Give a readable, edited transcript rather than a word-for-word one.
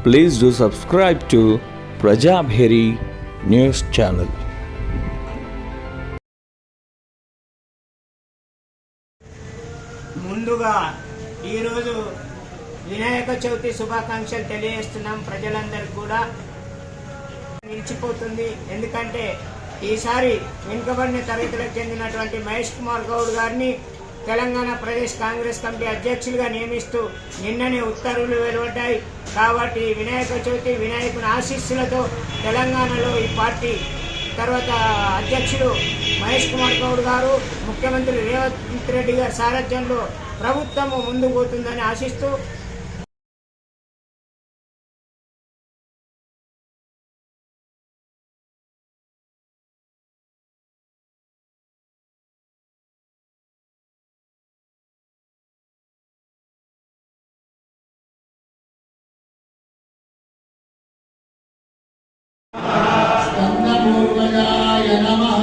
Please do subscribe to Prajabheri News Channel. ముందుగా ఈరోజు వినాయక చవితి శుభాకాంక్షలు తెలియజేస్తున్నాం. ప్రజలందరికీ కూడా నిలిచిపోతుంది. ఎందుకంటే ఈసారి వెనుకబడిన తరగతులకు చెందినటువంటి మహేష్ కుమార్ గౌడ్ గారిని తెలంగాణ ప్రదేశ్ కాంగ్రెస్ కమిటీ అధ్యక్షులుగా నియమిస్తూ నిన్ననే ఉత్తర్వులు వెలువడ్డాయి. కాబట్టి వినాయక చవితి వినాయకుని ఆశీస్సులతో తెలంగాణలో ఈ పార్టీ తర్వాత అధ్యక్షులు మహేష్ కుమార్ గౌడ్ గారు, ముఖ్యమంత్రి రేవంత్ రెడ్డి గారి సారథ్యంలో ప్రభుత్వము ముందుకు పోతుందని ఆశిస్తూ స్కందమూర్వజాయ నమః.